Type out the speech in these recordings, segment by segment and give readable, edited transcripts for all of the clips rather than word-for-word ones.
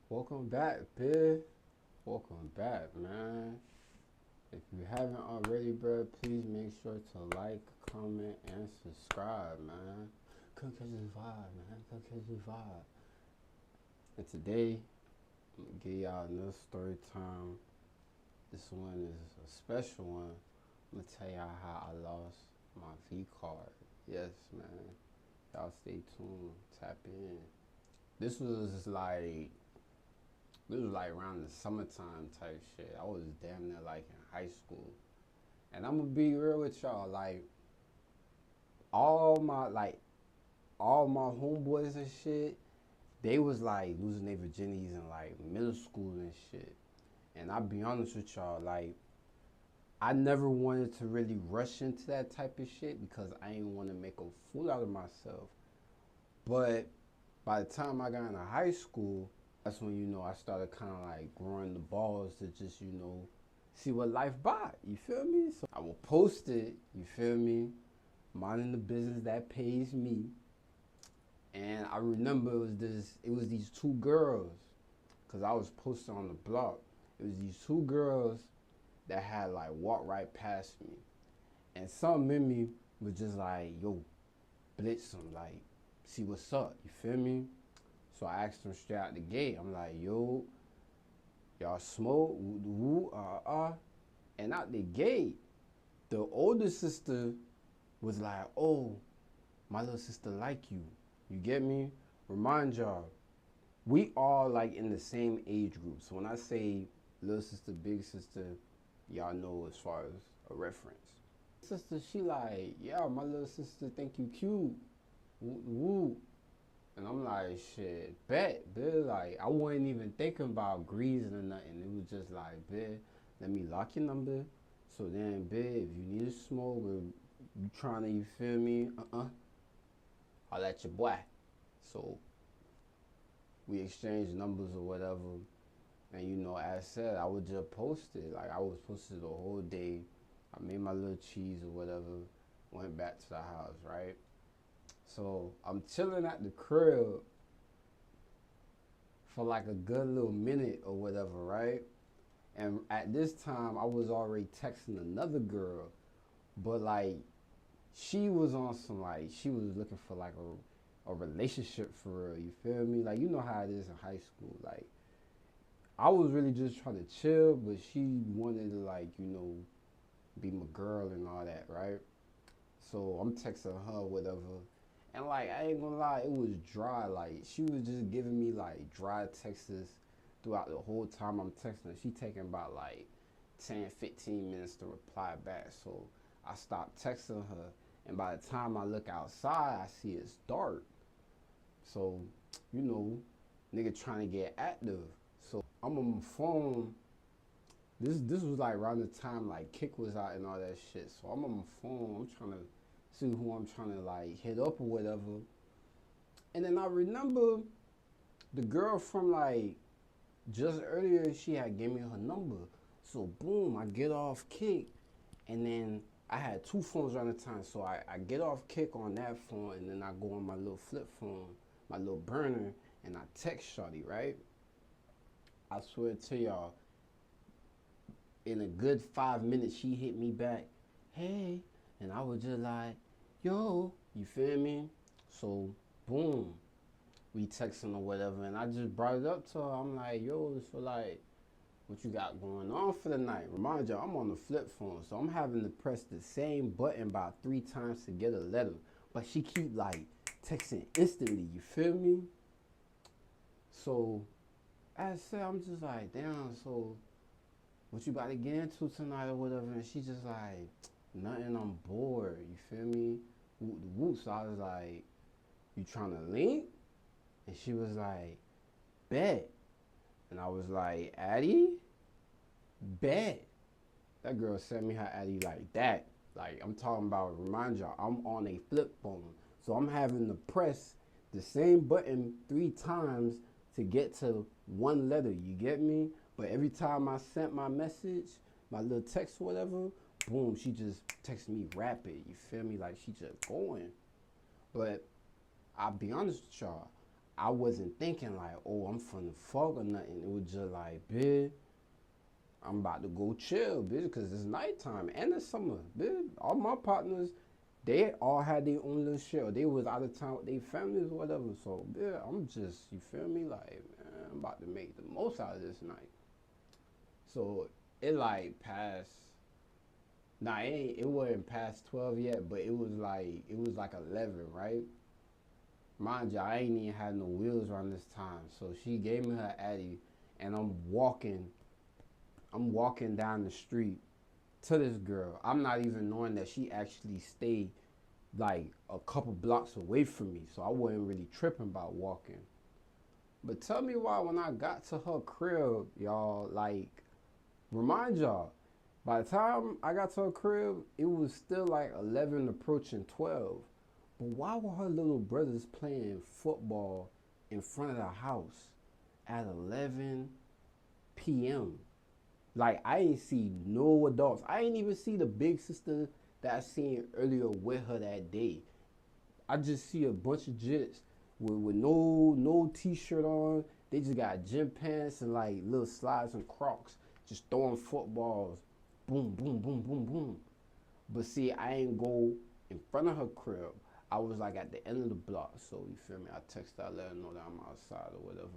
Welcome back, Bill. Welcome back, man. If you haven't already, bro, please make sure to like, comment, and subscribe, man. Come catch this vibe, man. Come catch this vibe. And today, I'm gonna give y'all another story time. This one is a special one. I'm gonna tell y'all how I lost my V card. Yes, man. Y'all stay tuned. Tap in. This was like around the summertime type shit. I was damn near like in high school. And I'm gonna be real with y'all, like all my like all my homeboys and shit, they was like losing their virginities in like middle school and shit. And I'll be honest with y'all, like I never wanted to really rush into that type of shit because I didn't want to make a fool out of myself. But by the time I got into high school, that's when I started kind of like growing the balls to just see what life brought. You feel me? So I will post it. You feel me? Minding the business that pays me. And I remember it was these two girls, cause I was posted on the block. It was these two girls that had like walked right past me, and something in me was just like, yo, blitz them, like, see what's up. You feel me? So I asked them straight out the gate. I'm like, yo, y'all smoke? Woo, woo, And out the gate, the older sister was like, oh, my little sister like you. You get me? Remind y'all, we all like in the same age group. So when I say little sister, big sister, y'all know as far as a reference. Sister, she like, yeah, my little sister think you cute. Woo, woo. And I'm like, shit, bet, bitch. Like, I wasn't even thinking about greasing or nothing. It was just like, bitch, let me lock your number. So then, bitch, if you need a smoke or you trying to, you feel me? I'll let your boy. So we exchanged numbers or whatever. And as I said, I would just post it. Like, I was posted the whole day. I made my little cheese or whatever. Went back to the house, right? So I'm chilling at the crib for like a good little minute or whatever, right? And at this time, I was already texting another girl, but like she was on some like she was looking for like a relationship for real. You feel me? Like you know how it is in high school. Like I was really just trying to chill, but she wanted to like be my girl and all that, right? So I'm texting her, whatever. And like I ain't gonna lie, it was dry. Like she was just giving me like dry texts throughout the whole time I'm texting her. She taking about like 10, 15 minutes to reply back. So I stopped texting her, and by the time I look outside, I see it's dark. So, you know, nigga trying to get active. So I'm on my phone. This was like around the time like Kick was out and all that shit. So I'm on my phone. I'm trying to see who I'm trying to like hit up or whatever. And then I remember the girl from like just earlier, she had gave me her number. So boom, I get off Kick, and then I had two phones around the time. So I get off Kick on that phone, and then I go on my little flip phone, my little burner, and I text Shawty, right? I swear to y'all, in a good 5 minutes, she hit me back, hey, and I was just like, yo, you feel me? So, boom, we texting or whatever, and I just brought it up to her. I'm like, yo, so like, what you got going on for the night? Remind you, I'm on the flip phone, so I'm having to press the same button about 3 times to get a letter. But she keep like texting instantly, you feel me? So, as I said, I'm just like, damn, so what you about to get into tonight or whatever? And she just like, nothing, I'm bored, you feel me? Whoop the whoop. So I was like, you trying to link? And she was like, bet. And I was like, Addie? Bet. That girl sent me her Addie like that. Like, I'm talking about, remind y'all, I'm on a flip phone. So I'm having to press the same button 3 times to get to one letter. You get me? But every time I sent my message, my little text or whatever, boom, she just texted me rapid. You feel me? Like, she just going. But I'll be honest with y'all. I wasn't thinking like, oh, I'm finna fuck or nothing. It was just like, bitch, I'm about to go chill, bitch, because it's nighttime and it's summer, bitch. All my partners, they all had their own little shit. Or they was out of town with their families or whatever. So, bitch, I'm just, you feel me? Like, man, I'm about to make the most out of this night. So, it like passed. Nah, it wasn't past 12 yet, but it was like 11, right? Mind you, I ain't even had no wheels around this time. So she gave me her Addy, and I'm walking down the street to this girl. I'm not even knowing that she actually stayed like a couple blocks away from me, so I wasn't really tripping about walking. But tell me why when I got to her crib, y'all, like, remind y'all, by the time I got to her crib, it was still like 11 approaching 12. But why were her little brothers playing football in front of the house at 11 p.m.? Like, I ain't see no adults. I ain't even see the big sister that I seen earlier with her that day. I just see a bunch of jits with no t-shirt on. They just got gym pants and like little slides and Crocs, just throwing footballs, boom, boom, boom, boom, boom. But see, I ain't go in front of her crib. I was like at the end of the block. So you feel me? I texted her, let her know that I'm outside or whatever.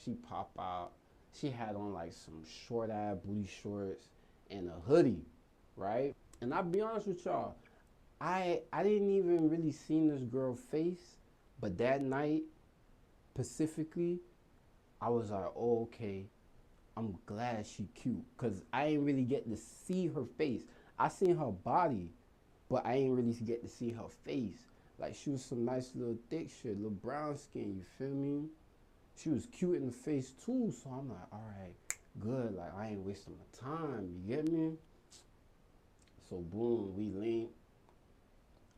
She pop out. She had on like some short ass booty shorts and a hoodie, right? And I'll be honest with y'all, I didn't even really seen this girl face, but that night specifically, I was like, oh, okay, I'm glad she cute, cause I ain't really get to see her face. I seen her body, but I ain't really get to see her face. Like, she was some nice little thick shit, little brown skin. You feel me? She was cute in the face too, so I'm like, all right, good. Like, I ain't wasting my time. You get me? So boom, we link.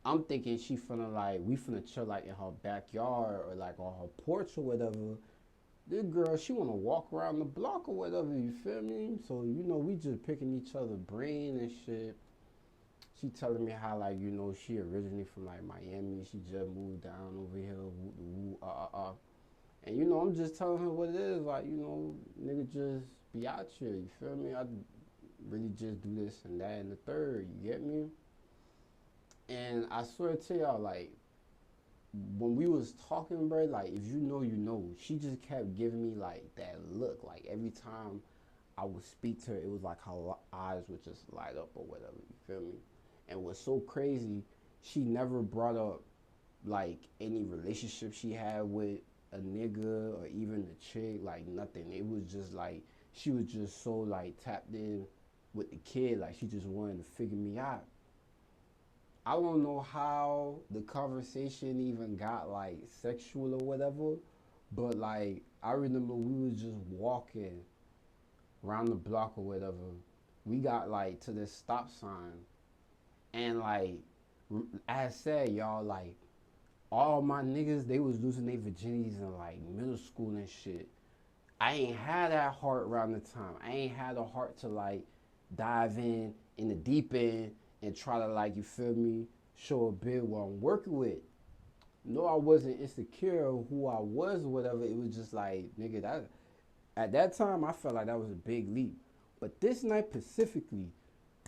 I'm thinking she finna like we finna chill like in her backyard or like on her porch or whatever. This girl, she wanna walk around the block or whatever. You feel me? So we just picking each other brain and shit. She telling me how like she originally from like Miami. She just moved down over here. Woo, woo, And I'm just telling her what it is. Like nigga, just be out here. You feel me? I really just do this and that and the third. You get me? And I swear to y'all, like, when we was talking, bro, like, if you know, you know. She just kept giving me, like, that look. Like, every time I would speak to her, it was like her eyes would just light up or whatever. You feel me? And what's so crazy, she never brought up, like, any relationship she had with a nigga or even a chick. Like, nothing. It was just, like, she was just so, like, tapped in with the kid. Like, she just wanted to figure me out. I don't know how the conversation even got like sexual or whatever, but like I remember we was just walking around the block or whatever. We got like to this stop sign, and like as I said, y'all, like all my niggas, they was losing their virginities in like middle school and shit. I ain't had that heart around the time. I ain't had a heart to like dive in the deep end and try to like, you feel me, show a bit what I'm working with. No, I wasn't insecure of who I was or whatever. It was just like, nigga, that at that time I felt like that was a big leap. But this night specifically,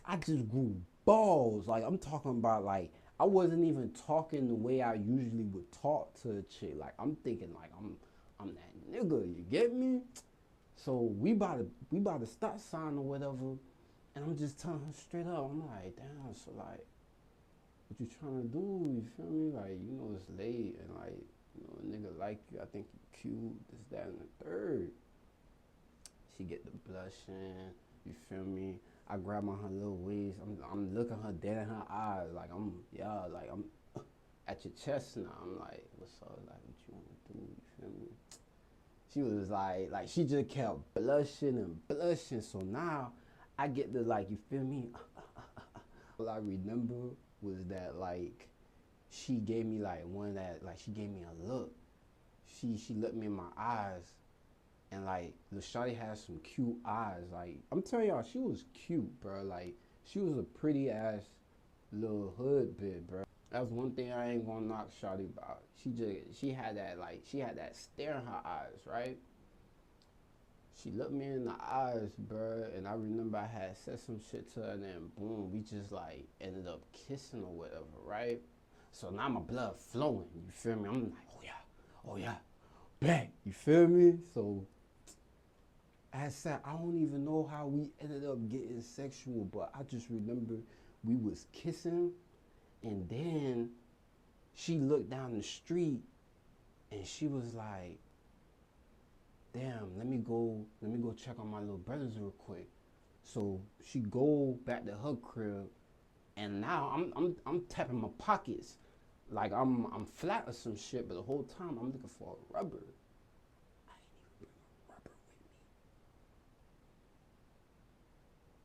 I just grew balls. Like I'm talking about like I wasn't even talking the way I usually would talk to a chick. Like I'm thinking like I'm that nigga, you get me? So we about to stop sign or whatever, and I'm just telling her straight up. I'm like, damn, so like, what you trying to do? You feel me? Like, it's late, and like, a nigga like you. I think you cute. This, that, and the third. She get the blushing. You feel me? I grab on her little waist. I'm looking her dead in her eyes. Like I'm at your chest now. I'm like, what's up? Like, what you want to do? You feel me? She was like she just kept blushing and blushing. So now I get to like, you feel me? All I remember was that like she gave me like one that like she gave me a look. She looked me in my eyes, and like the shawty had some cute eyes. Like I'm telling y'all, she was cute, bro. Like she was a pretty ass little hood bitch, bro. That's one thing I ain't gonna knock Shawty about. She had that like she had that stare in her eyes, right? She looked me in the eyes, bruh, and I remember I had said some shit to her, and then boom, we just like ended up kissing or whatever, right? So now my blood flowing, you feel me? I'm like, oh yeah, bang, you feel me? So as I said, I don't even know how we ended up getting sexual, but I just remember we was kissing, and then she looked down the street, and she was like, damn, let me go check on my little brothers real quick. So she go back to her crib, and now I'm tapping my pockets, like I'm flat or some shit. But the whole time I'm looking for a rubber. I ain't even bring a rubber with me.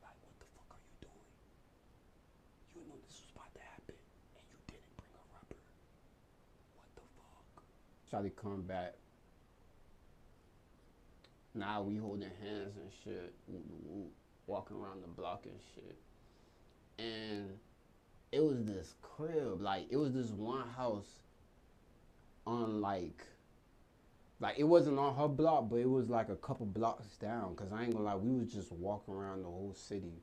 Like, what the fuck are you doing? You know this was about to happen, and you didn't bring a rubber. What the fuck? Shawty come back. Now we holding hands and shit, walking around the block and shit. And it was this crib, like it was this one house on like it wasn't on her block, but it was like a couple blocks down. Cause I ain't gonna lie, we was just walking around the whole city,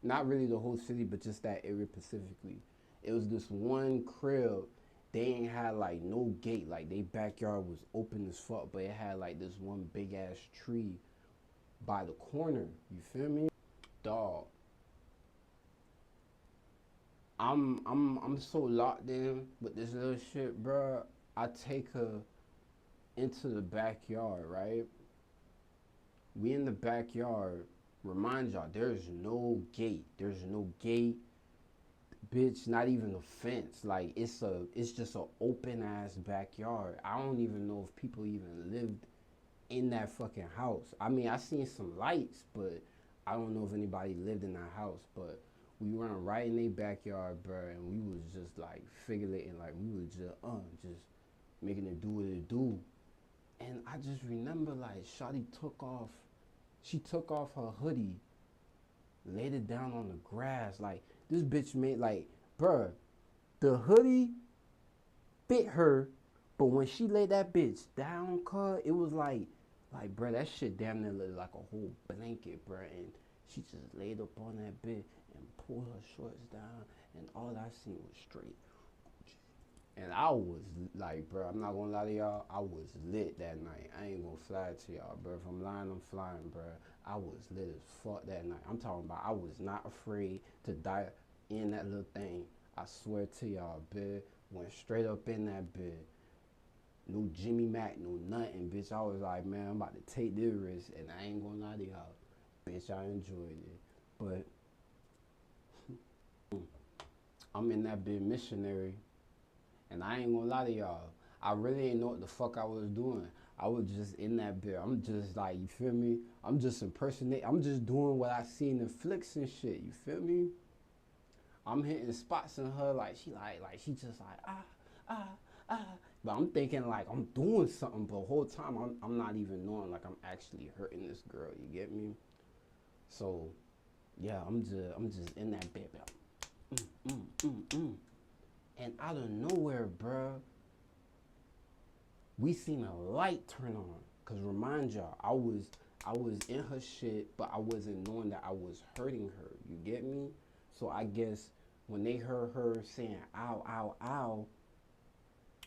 not really the whole city, but just that area specifically. It was this one crib. They ain't had like no gate, like they backyard was open as fuck, but it had like this one big ass tree by the corner. You feel me, dog? I'm so locked in with this little shit, bro. I take her into the backyard, right? We in the backyard. Remind y'all, there's no gate. There's no gate, bitch. Not even a fence. Like it's just a open ass backyard. I don't even know if people even lived in that fucking house. I mean, I seen some lights, but I don't know if anybody lived in that house. But we run right in their backyard, bro, and we was just like figurating, like we was just making it do what it do. And I just remember like Shawty she took off her hoodie, laid it down on the grass. Like this bitch made like, bruh, the hoodie fit her, but when she laid that bitch down, cuz it was bruh, that shit damn near looked like a whole blanket, bruh. And she just laid up on that bitch and pulled her shorts down, and all I seen was straight. And I was like, bro, I'm not gonna lie to y'all, I was lit that night. I ain't gonna fly to y'all, bro. If I'm lying, I'm flying, bro. I was lit as fuck that night. I'm talking about I was not afraid to die in that little thing. I swear to y'all, bitch. Went straight up in that bitch. No Jimmy Mac, no nothing, bitch. I was like, man, I'm about to take this risk, and I ain't gonna lie to y'all, bitch. I enjoyed it, but I'm in that bit missionary. And I ain't gonna lie to y'all, I really ain't know what the fuck I was doing. I was just in that bit. I'm just like, you feel me? I'm just impersonating. I'm just doing what I seen in flicks and shit. You feel me? I'm hitting spots in her like she just like ah ah. But I'm thinking like I'm doing something, but the whole time I'm not even knowing like I'm actually hurting this girl. You get me? So yeah, I'm just in that bit. Mm, mm, mm, mm. And out of nowhere, bruh, we seen a light turn on. Cause remind y'all, I was in her shit, but I wasn't knowing that I was hurting her. You get me? So I guess when they heard her saying ow, ow, ow,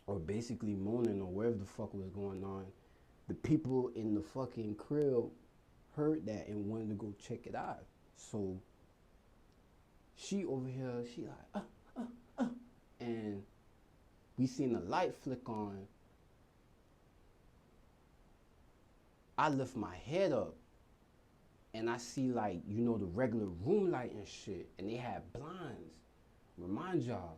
or basically moaning or whatever the fuck was going on, the people in the fucking crib heard that and wanted to go check it out. So she over here, she like, and we seen the light flick on. I lift my head up and I see like, the regular room light and shit. And they had blinds. Remind y'all,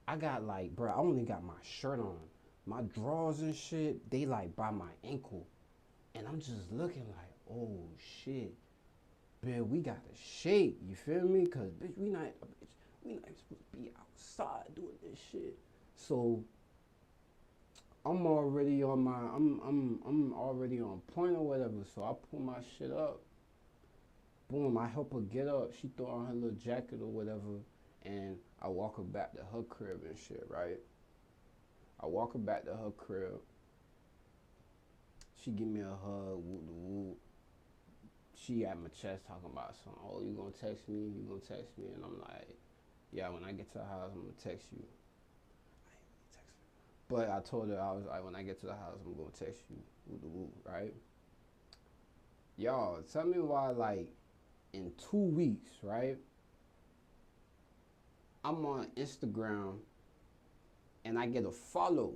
I got like, bro, I only got my shirt on. My drawers and shit, they like by my ankle. And I'm just looking like, oh shit. Bitch, we got to shake, you feel me? Cause bitch, we not supposed to be outside doing this shit. So I'm already on my I'm already on point or whatever. So I pull my shit up. Boom, I help her get up. She throw on her little jacket or whatever. And I walk her back to her crib and shit, right? I walk her back to her crib. She give me a hug, whoop the whoop. She at my chest talking about something. Oh, you gonna text me? You gonna text me? And I'm like, yeah, when I get to the house, I'm gonna text you. But I told her, I was like, when I get to the house, I'm gonna text you, whoop the whoop, right? Y'all, tell me why, like, in 2 weeks, right? I'm on Instagram and I get a follow.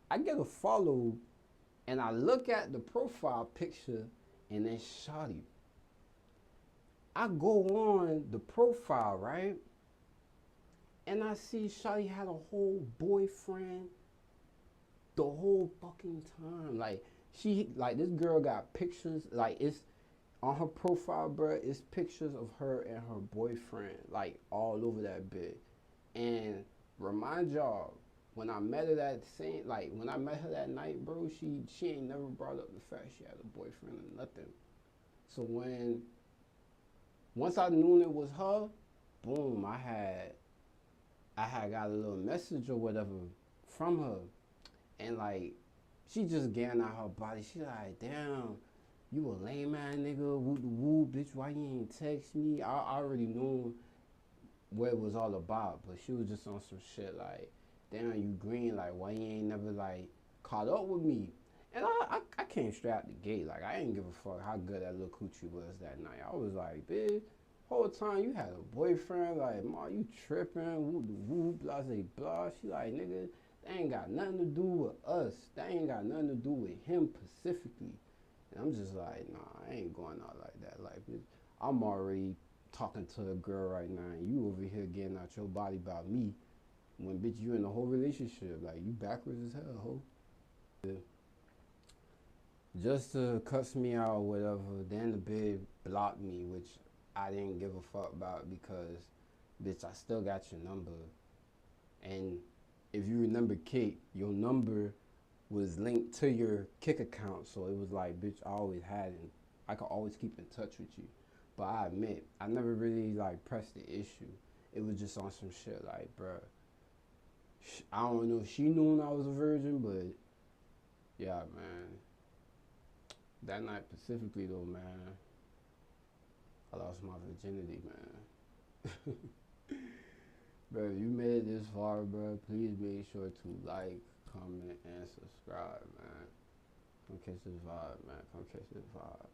I get a follow and I look at the profile picture and it's shawty. I go on the profile, right? And I see shawty had a whole boyfriend the whole fucking time. Like, this girl got pictures, like, it's on her profile, bro, it's pictures of her and her boyfriend, like, all over that bit. And remind y'all, when I met her when I met her that night, bro, she ain't never brought up the fact she had a boyfriend or nothing. So once I knew it was her, boom, I had got a little message or whatever from her, and like, she just getting out her body. She like, damn, you a lame ass nigga, whoop the whoop, bitch, why you ain't text me? I already knew what it was all about, but she was just on some shit like, damn, you green, like, why you ain't never, like, caught up with me? And I came straight out the gate, like, I didn't give a fuck how good that little coochie was that night. I was like, bitch, whole time you had a boyfriend, like, ma, you tripping, whoop the whoop, blah, blah, blah. She like, nigga, that ain't got nothing to do with us. That ain't got nothing to do with him specifically. And I'm just like, nah, I ain't going out like that. Like, bitch, I'm already talking to a girl right now, and you over here getting out your body about me when, bitch, you in a whole relationship. Like, you backwards as hell, ho. Just to cuss me out or whatever, then the bitch blocked me, which I didn't give a fuck about because, bitch, I still got your number. And if you remember Kick, your number was linked to your Kick account, so it was like, bitch, I always had it. I could always keep in touch with you. But I admit, I never really, like, pressed the issue. It was just on some shit like, bruh, I don't know if she knew I was a virgin, but yeah, man. That night specifically, though, man, I lost my virginity, man. Bro, if you made it this far, bro, please make sure to like, comment, and subscribe, man. Come catch this vibe, man. Come catch this vibe.